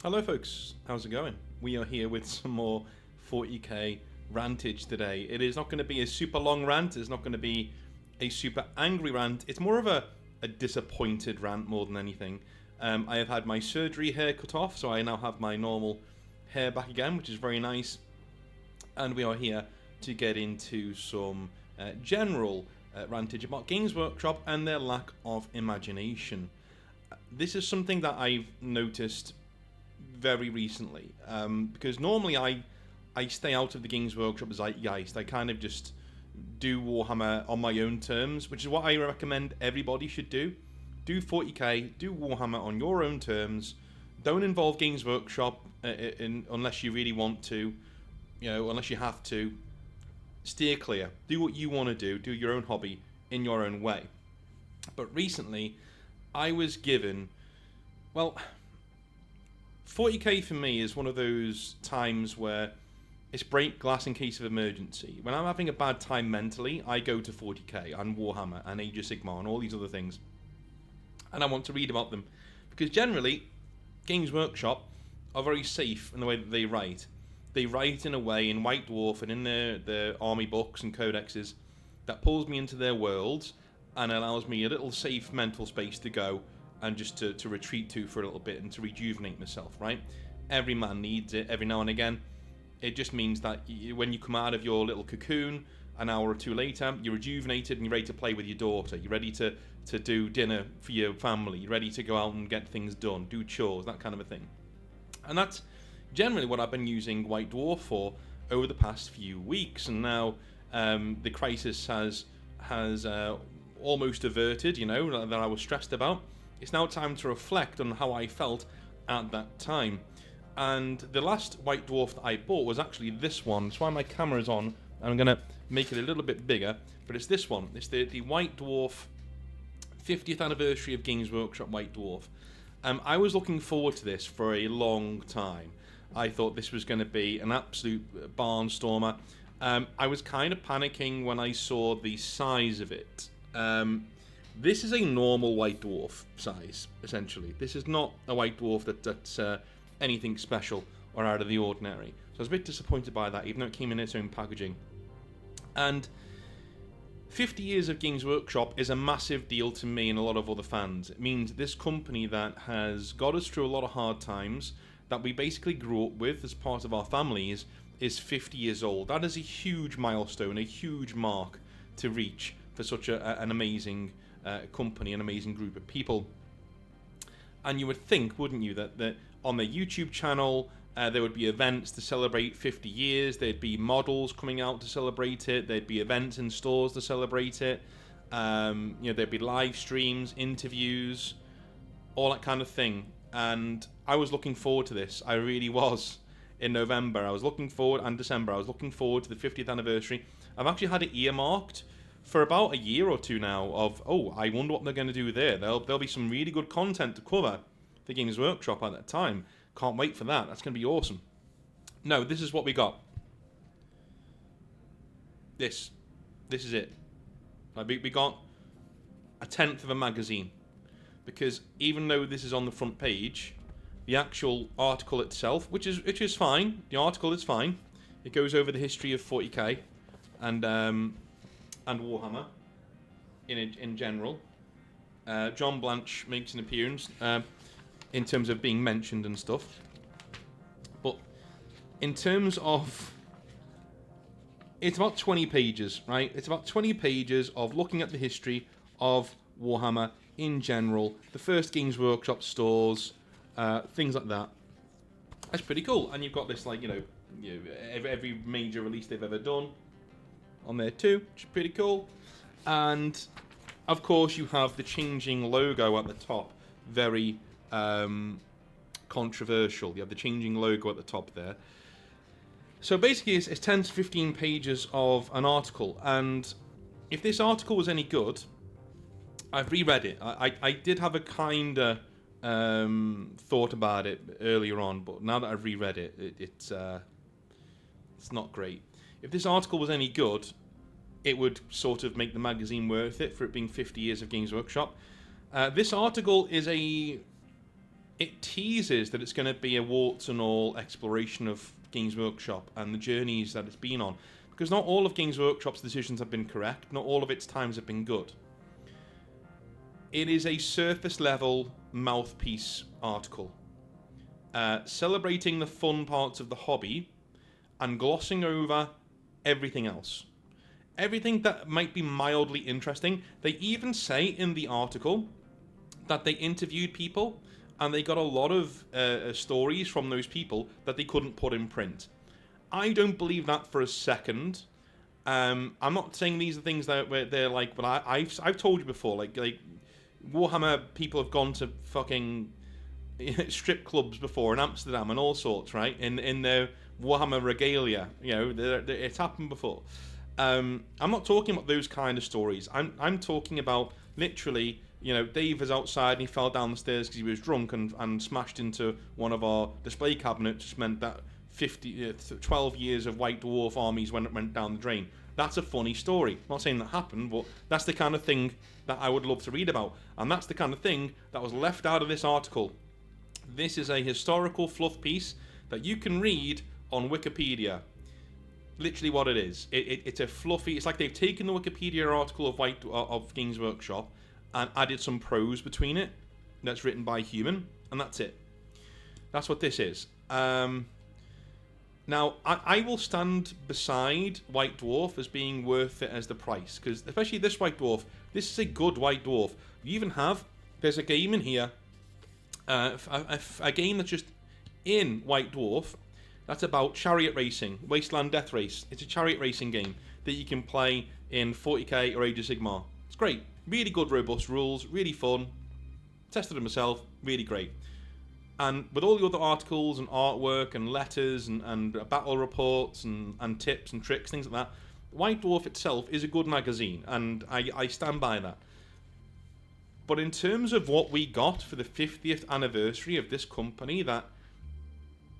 Hello folks, how's it going? We are here with some more 40k rantage today. It is not going to be a super long rant, it's not going to be a super angry rant, it's more of a disappointed rant more than anything. I have had my surgery hair cut off, so I now have my normal hair back again, which is very nice. And we are here to get into some general rantage about Games Workshop and their lack of imagination. This is something that I've noticed very recently, because normally I stay out of the Games Workshop zeitgeist. I kind of just do Warhammer on my own terms, which is what I recommend everybody should do. Do 40k, do Warhammer on your own terms. Don't involve Games Workshop unless you really want to, unless you have to. Steer clear. Do what you want to do. Do your own hobby in your own way. But recently, I was given, well, 40k for me is one of those times where it's break glass in case of emergency. When I'm having a bad time mentally, I go to 40k and Warhammer and Age of Sigmar and all these other things. And I want to read about them. Because generally, Games Workshop are very safe in the way that they write. They write in a way in White Dwarf and in their army books and codexes that pulls me into their worlds and allows me a little safe mental space to go and just to retreat to for a little bit and to rejuvenate myself, right? Every man needs it every now and again. It just means that when you come out of your little cocoon an hour or two later, you're rejuvenated and you're ready to play with your daughter. You're ready to do dinner for your family. You're ready to go out and get things done, do chores, that kind of a thing. And that's generally what I've been using White Dwarf for over the past few weeks. And now the crisis has almost averted, that I was stressed about. It's now time to reflect on how I felt at that time. And the last White Dwarf that I bought was actually this one. That's why my camera's on. I'm going to make it a little bit bigger. But it's this one. It's the White Dwarf 50th anniversary of Games Workshop White Dwarf. I was looking forward to this for a long time. I thought this was going to be an absolute barnstormer. I was kind of panicking when I saw the size of it. This is a normal White Dwarf size, essentially. This is not a White Dwarf that's anything special or out of the ordinary. So I was a bit disappointed by that, even though it came in its own packaging. And 50 years of Games Workshop is a massive deal to me and a lot of other fans. It means this company that has got us through a lot of hard times, that we basically grew up with as part of our families, is 50 years old. That is a huge milestone, a huge mark to reach for such an amazing company, an amazing group of people. And you would think, wouldn't you, that on their YouTube channel there would be events to celebrate 50 years, there'd be models coming out to celebrate it, there'd be events in stores to celebrate it, there'd be live streams, interviews, all that kind of thing. And I was looking forward to this. I really was. In November, I was looking forward, and December, I was looking forward to the 50th anniversary. I've actually had it earmarked for about a year or two now of, I wonder what they're going to do there. There'll be some really good content to cover for Games Workshop at that time. Can't wait for that. That's going to be awesome. No, this is what we got. This is it. We got a tenth of a magazine. Because even though this is on the front page, the actual article itself, which is fine, the article is fine. It goes over the history of 40k and Warhammer in general. John Blanche makes an appearance in terms of being mentioned and stuff. But in terms of, it's about 20 pages, right? It's about 20 pages of looking at the history of Warhammer in general, the first Games Workshop stores, things like that. That's pretty cool. And you've got this, every major release they've ever done on there too, which is pretty cool. And of course you have the changing logo at the top, very controversial. You have the changing logo at the top there. So basically it's 10 to 15 pages of an article, and if this article was any good, I've reread it. I did have a kind of thought about it earlier on, but now that I've reread it, it's not great. If this article was any good, it would sort of make the magazine worth it for it being 50 years of Games Workshop. This article is a it teases that it's going to be a warts and all exploration of Games Workshop and the journeys that it's been on. Because not all of Games Workshop's decisions have been correct, not all of its times have been good. It is a surface level mouthpiece article, celebrating the fun parts of the hobby and glossing over everything else. Everything that might be mildly interesting. They even say in the article that they interviewed people and they got a lot of stories from those people that they couldn't put in print. I don't believe that for a second. I'm not saying these are things that where they're like, but I've told you before, like Warhammer people have gone to fucking strip clubs before in Amsterdam and all sorts, right? In their Warhammer regalia, it's happened before. I'm not talking about those kind of stories. I'm talking about literally, Dave is outside and he fell down the stairs because he was drunk and smashed into one of our display cabinets, which meant that 12 years of White Dwarf armies went down the drain. That's a funny story. I'm not saying that happened, but that's the kind of thing that I would love to read about. And that's the kind of thing that was left out of this article. This is a historical fluff piece that you can read on Wikipedia. Literally what it is. It's a fluffy... It's like they've taken the Wikipedia article of Games Workshop and added some prose between it that's written by a human, and that's it. That's what this is. Now, I will stand beside White Dwarf as being worth it as the price, because especially this White Dwarf, this is a good White Dwarf. You even have... There's a game in here, a game that's just in White Dwarf, that's about chariot racing, Wasteland Death Race. It's a chariot racing game that you can play in 40k or Age of Sigmar. It's great. Really good, robust rules. Really fun. Tested it myself. Really great. And with all the other articles and artwork and letters and battle reports and tips and tricks, things like that, White Dwarf itself is a good magazine, and I stand by that. But in terms of what we got for the 50th anniversary of this company that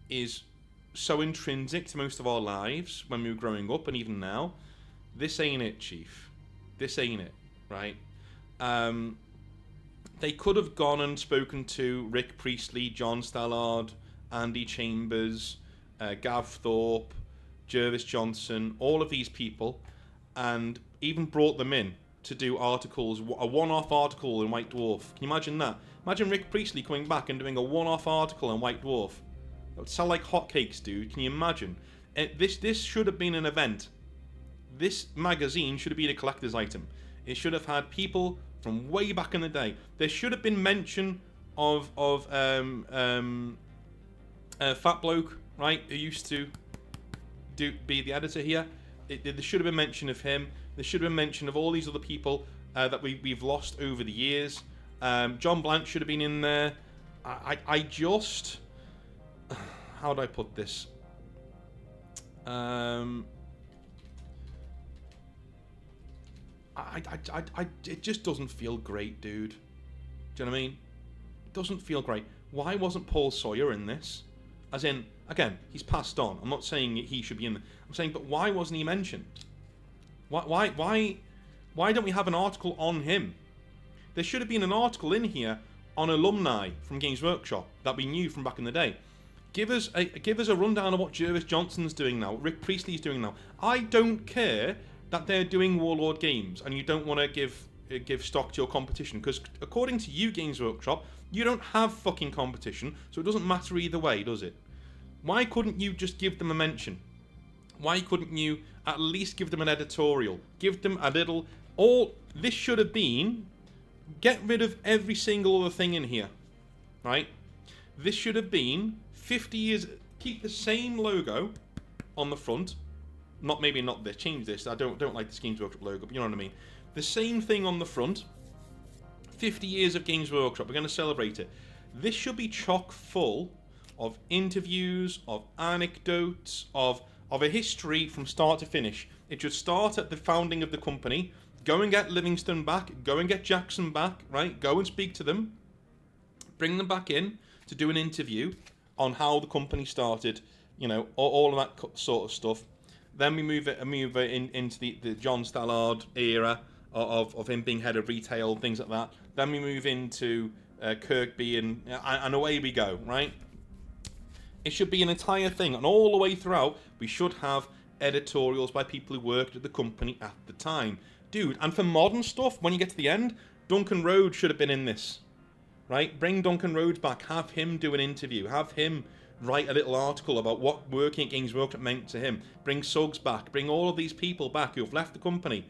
is so intrinsic to most of our lives when we were growing up and even now, this ain't it, Chief. This ain't it, right? They could have gone and spoken to Rick Priestley, John Stallard, Andy Chambers, Gav Thorpe, Jervis Johnson, all of these people, and even brought them in to do articles, a one-off article in White Dwarf. Can you imagine that? Imagine Rick Priestley coming back and doing a one-off article in White Dwarf. That would sell like hotcakes, dude. Can you imagine? This should have been an event. This magazine should have been a collector's item. It should have had people from way back in the day. There should have been mention of Fat Bloke, right, who used to be the editor here. There should have been mention of him. There should have been mention of all these other people that we've lost over the years. John Blanche should have been in there. I just... How do I put this? It just doesn't feel great, dude. Do you know what I mean? It doesn't feel great. Why wasn't Paul Sawyer in this? As in, again, he's passed on. I'm not saying he should be in. I'm saying, but why wasn't he mentioned? Why don't we have an article on him? There should have been an article in here on alumni from Games Workshop that we knew from back in the day. Give us a rundown of what Jervis Johnson's doing now, what Rick Priestley's doing now. I don't care that they're doing Warlord games and you don't want to give stock to your competition, because according to you, Games Workshop, you don't have fucking competition, so it doesn't matter either way, does it? Why couldn't you just give them a mention? Why couldn't you at least give them an editorial? Give them a little... This should have been... Get rid of every single other thing in here, right? This should have been 50 years... Keep the same logo on the front. Maybe not this. Change this. I don't like the Games Workshop logo, but you know what I mean. The same thing on the front. 50 years of Games Workshop. We're going to celebrate it. This should be chock full of interviews, of anecdotes, of a history from start to finish. It should start at the founding of the company. Go and get Livingston back. Go and get Jackson back, right? Go and speak to them. Bring them back in to do an interview on how the company started, all of that sort of stuff. Then we move it into the John Stallard era of him being head of retail, things like that. Then we move into Kirkby, and away we go, right? It should be an entire thing, and all the way throughout, we should have editorials by people who worked at the company at the time. Dude, and for modern stuff, when you get to the end, Duncan Rhodes should have been in this, right? Bring Duncan Rhodes back, have him do an interview, have him write a little article about what working at Games Workshop meant to him. Bring Suggs back, bring all of these people back who have left the company,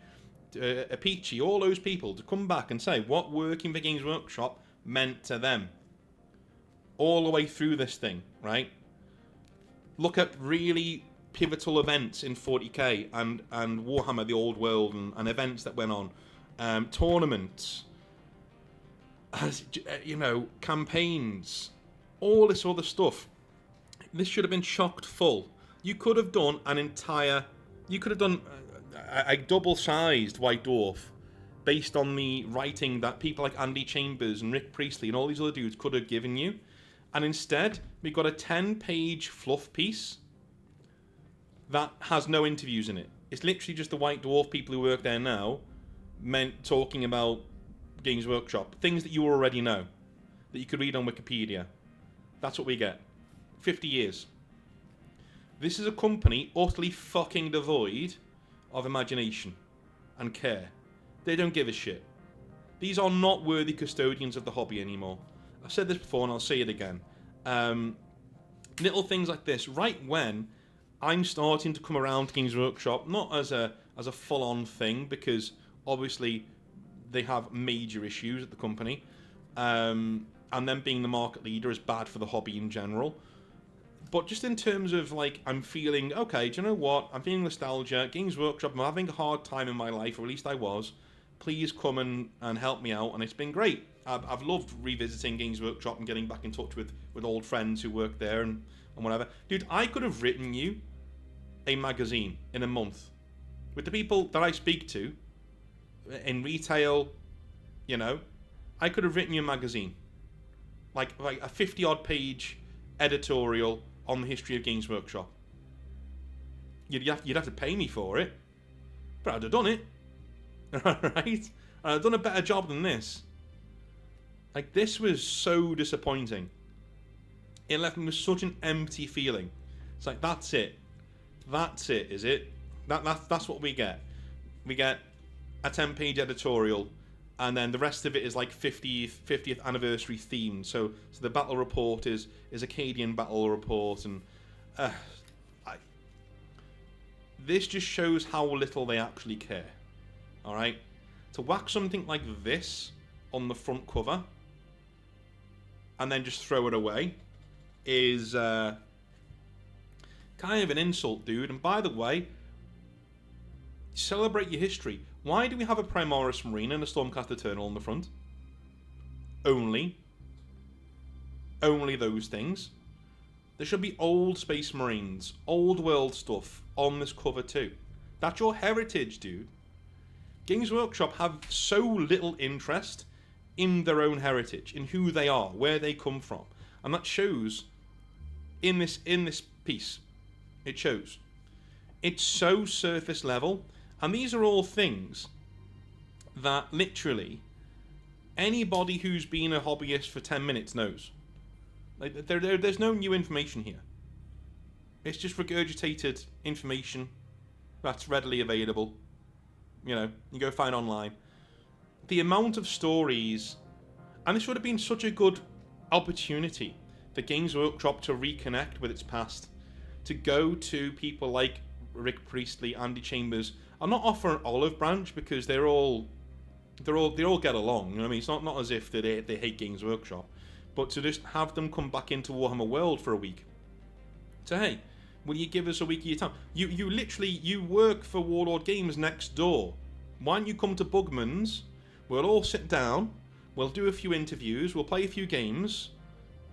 Peachy, all those people, to come back and say what working for Games Workshop meant to them. All the way through this thing, right? Look at really pivotal events in 40k and Warhammer the Old World and events that went on, tournaments, campaigns, all this other stuff. This should have been chocked full. You could have done a double-sized White Dwarf based on the writing that people like Andy Chambers and Rick Priestley and all these other dudes could have given you. And instead, we've got a 10-page fluff piece that has no interviews in it. It's literally just the White Dwarf people who work there now talking about Games Workshop. Things that you already know, that you could read on Wikipedia. That's what we get. 50 years. This is a company utterly fucking devoid of imagination and care. They don't give a shit. These are not worthy custodians of the hobby anymore. I've said this before and I'll say it again. Little things like this, right when I'm starting to come around to Games Workshop, not as a full-on thing, because obviously they have major issues at the company, and them being the market leader is bad for the hobby in general. But just in terms of, like, I'm feeling, okay, do you know what? I'm feeling nostalgia. Games Workshop, I'm having a hard time in my life, or at least I was. Please come and help me out, and it's been great. I've loved revisiting Games Workshop and getting back in touch with old friends who work there and whatever. Dude, I could have written you a magazine in a month. With the people that I speak to in retail, I could have written you a magazine. Like a 50-odd page editorial on the history of Games Workshop. You'd have to pay me for it, but I'd have done it. Right? I'd have done a better job than this. Like, this was so disappointing. It left me with such an empty feeling. It's like, that's it. That's it, is it? That's what we get. We get a 10-page editorial, and then the rest of it is like 50th anniversary themed. So the battle report is Acadian battle report, and this just shows how little they actually care. All right, to whack something like this on the front cover and then just throw it away is kind of an insult, dude. And by the way, celebrate your history. Why do we have a Primaris Marine and a Stormcast Eternal on the front? Only those things. There should be old Space Marines, old world stuff on this cover too. That's your heritage, dude. Games Workshop have so little interest in their own heritage, in who they are, where they come from, and that shows in this piece. It shows. It's so surface level, and these are all things that literally anybody who's been a hobbyist for 10 minutes knows. Like, there's no new information here. It's just regurgitated information that's readily available. You go find online. The amount of stories, and this would have been such a good opportunity for Games Workshop to reconnect with its past, to go to people like Rick Priestley, Andy Chambers. I'm not offering an olive branch because they all get along. You know what I mean? It's not as if they hate Games Workshop, but to just have them come back into Warhammer World for a week. So hey, will you give us a week of your time? You literally work for Warlord Games next door. Why don't you come to Bugman's? We'll all sit down. We'll do a few interviews. We'll play a few games.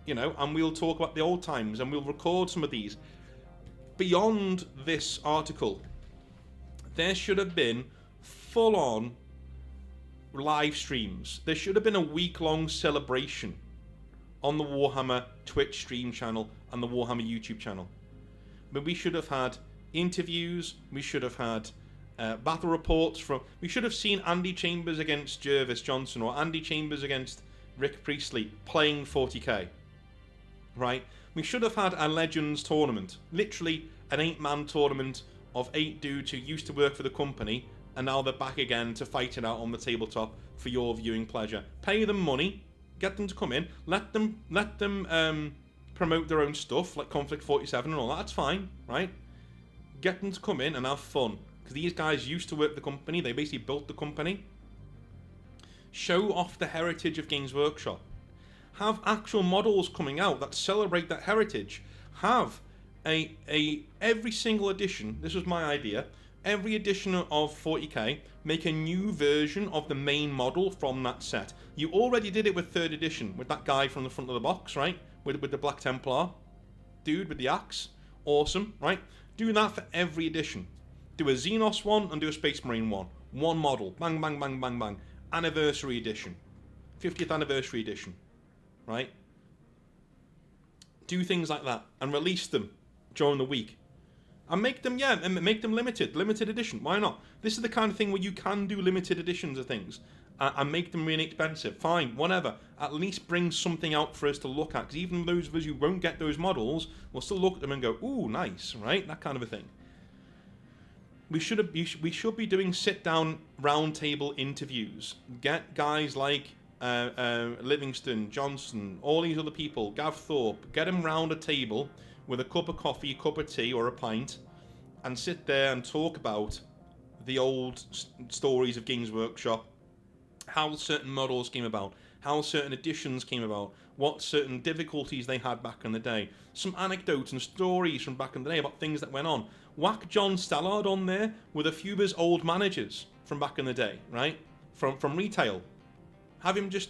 And we'll talk about the old times, and we'll record some of these. Beyond this article, there should have been full-on live streams. There should have been a week-long celebration on the Warhammer Twitch stream channel and the Warhammer YouTube channel. But we should have had interviews. We should have had battle reports we should have seen Andy Chambers against Jervis Johnson, or Andy Chambers against Rick Priestley playing 40k, right? We should have had a Legends tournament, literally an 8-man tournament of 8 dudes who used to work for the company, and now they're back again to fight it out on the tabletop for your viewing pleasure. Pay them money, get them to come in, let them promote their own stuff like Conflict 47 and all that. That's fine, right? Get them to come in and have fun, because these guys used to work the company. They basically built the company. Show off the heritage of Games Workshop. Have actual models coming out that celebrate that heritage. Have every single edition. This was my idea. Every edition of 40k, make a new version of the main model from that set. You already did it with 3rd edition, with that guy from the front of the box, right? With the Black Templar dude with the axe. Awesome, right? Do that for every edition. Do a Xenos one and do a Space Marine one. One model. Bang, bang, bang, bang, bang. Anniversary edition. 50th anniversary edition. Right? Do things like that and release them during the week. And make them, make them limited edition. Why not? This is the kind of thing where you can do limited editions of things and make them really expensive. Fine, whatever. At least bring something out for us to look at. Because even those of us who won't get those models will still look at them and go, ooh, nice, right? That kind of a thing. We should be doing sit-down roundtable interviews. Get guys like Livingston, Johnson, all these other people, Gav Thorpe, get them round a table with a cup of coffee, a cup of tea, or a pint, and sit there and talk about the old stories of Games Workshop, how certain models came about, how certain editions came about, what certain difficulties they had back in the day, some anecdotes and stories from back in the day about things that went on. Whack John Stallard on there with a few of his old managers from back in the day, right? From retail. Have him just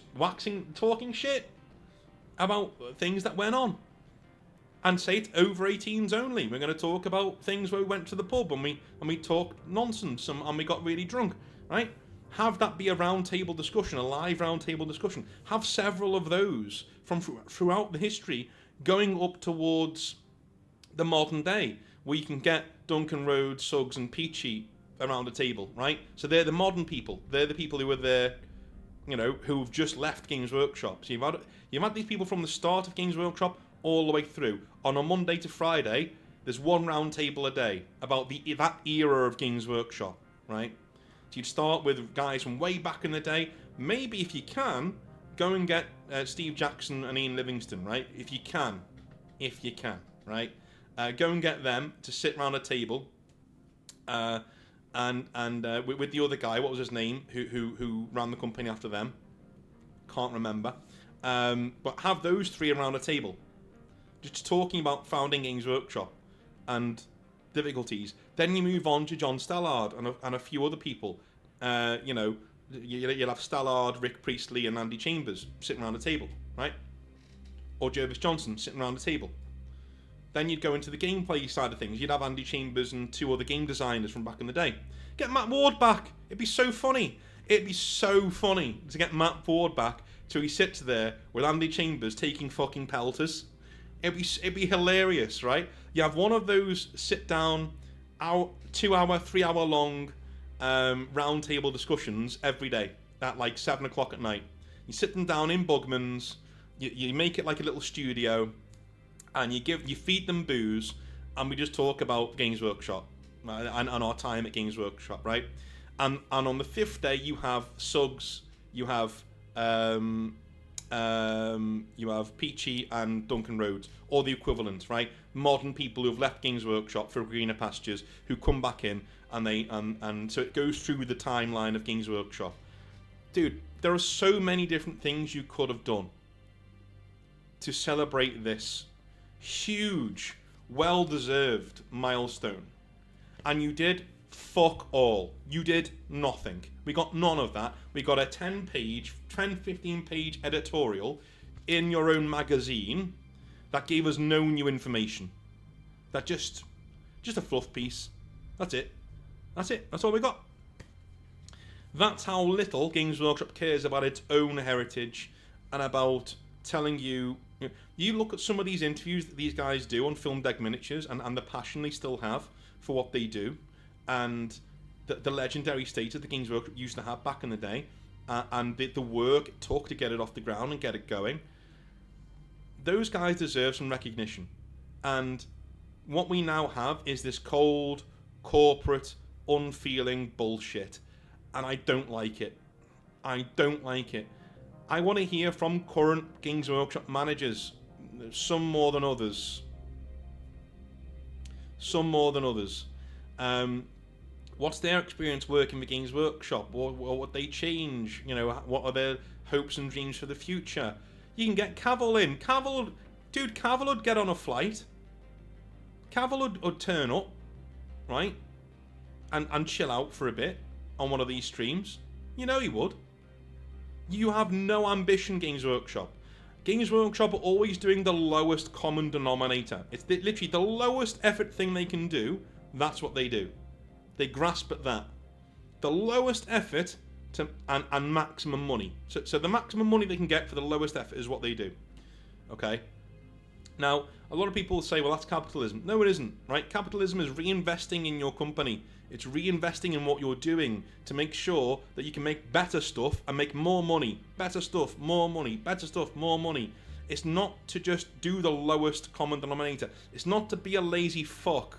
talking shit about things that went on. And say it's over 18s only. We're going to talk about things where we went to the pub and we talked nonsense and we got really drunk, right? Have that be a roundtable discussion, a live roundtable discussion. Have several of those from throughout the history going up towards the modern day, where you can get Duncan Rhodes, Suggs and Peachy around the table, right? So they're the modern people. They're the people who were there, you know, who've just left Games Workshop. So you've had these people from the start of Games Workshop all the way through. On a Monday to Friday, there's one round table a day about that era of Games Workshop, right? So you'd start with guys from way back in the day. Maybe if you can, go and get Steve Jackson and Ian Livingston, right? If you can, right? Go and get them to sit around a table, and with the other guy, what was his name, who ran the company after them? Can't remember. But have those three around a table, just talking about founding Games Workshop and difficulties. Then you move on to John Stallard and a few other people. You know, you'll have Stallard, Rick Priestley, and Andy Chambers sitting around a table, right? Or Jervis Johnson sitting around a table. Then you'd go into the gameplay side of things. You'd have Andy Chambers and 2 other game designers from back in the day. Get Matt Ward back. It'd be so funny. It'd be so funny to get Matt Ward back till he sits there with Andy Chambers taking fucking pelters. It'd be hilarious, right? You have one of those sit down, 2-hour, 3-hour long round table discussions every day at like 7 o'clock at night. You sit them down in Bugman's. You make it like a little studio. And you feed them booze, and we just talk about Games Workshop and our time at Games Workshop, right? And on the 5th day, you have Suggs, you have Peachy and Duncan Rhodes, or the equivalent, right? Modern people who have left Games Workshop for greener pastures, who come back in, and so it goes through the timeline of Games Workshop. Dude, there are so many different things you could have done to celebrate this huge, well-deserved milestone, and you did fuck all. You did nothing. We got none of that. We got a 15-page editorial in your own magazine that gave us no new information. That just a fluff piece. That's it. That's all we got. That's how little Games Workshop cares about its own heritage and about telling you. You look at some of these interviews that these guys do on Film Deck Miniatures and the passion they still have for what they do, and the legendary status the Games Workshop used to have back in the day, and the work it took to get it off the ground and get it going. Those guys deserve some recognition. And what we now have is this cold, corporate, unfeeling bullshit. And I don't like it. I don't like it. I want to hear from current Games Workshop managers, some more than others. Some more than others. What's their experience working with Games Workshop? What would they change? You know, what are their hopes and dreams for the future? You can get Cavill in. Cavill would get on a flight. Cavill would turn up, right? And chill out for a bit on one of these streams. You know he would. You have no ambition, Games Workshop. Games Workshop are always doing the lowest common denominator. It's literally the lowest effort thing they can do. That's what they do. They grasp at that. The lowest effort and maximum money. So the maximum money they can get for the lowest effort is what they do. Okay? Now, a lot of people say, well, that's capitalism. No, it isn't, right? Capitalism is reinvesting in your company. It's reinvesting in what you're doing to make sure that you can make better stuff and make more money. Better stuff, more money. Better stuff, more money. It's not to just do the lowest common denominator. It's not to be a lazy fuck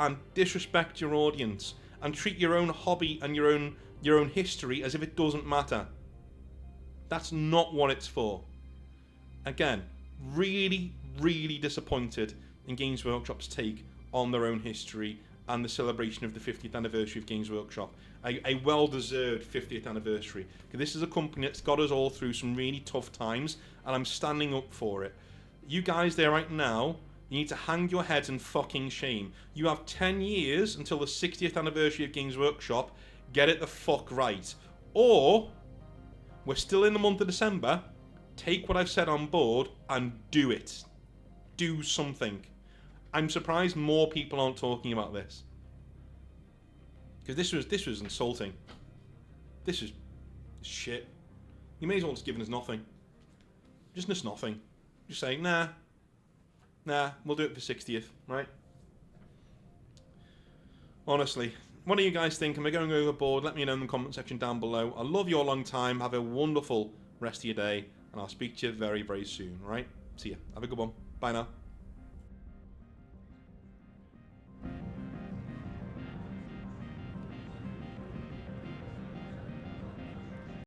and disrespect your audience and treat your own hobby and your own history as if it doesn't matter. That's not what it's for. Again, really, really disappointed in Games Workshop's take on their own history and the celebration of the 50th anniversary of Games Workshop. A well-deserved 50th anniversary. Because this is a company that's got us all through some really tough times, and I'm standing up for it. You guys there right now, you need to hang your heads in fucking shame. You have 10 years until the 60th anniversary of Games Workshop. Get it the fuck right. Or, we're still in the month of December, take what I've said on board and do it. Do something. I'm surprised more people aren't talking about this. Because this was insulting. This is shit. You may as well just given us nothing. Just nothing. Just saying, nah, we'll do it for 60th, right? Honestly, what do you guys think? Am I going overboard? Let me know in the comment section down below. I love you a long time. Have a wonderful rest of your day. And I'll speak to you very, very soon, right? See ya. Have a good one. Bye now.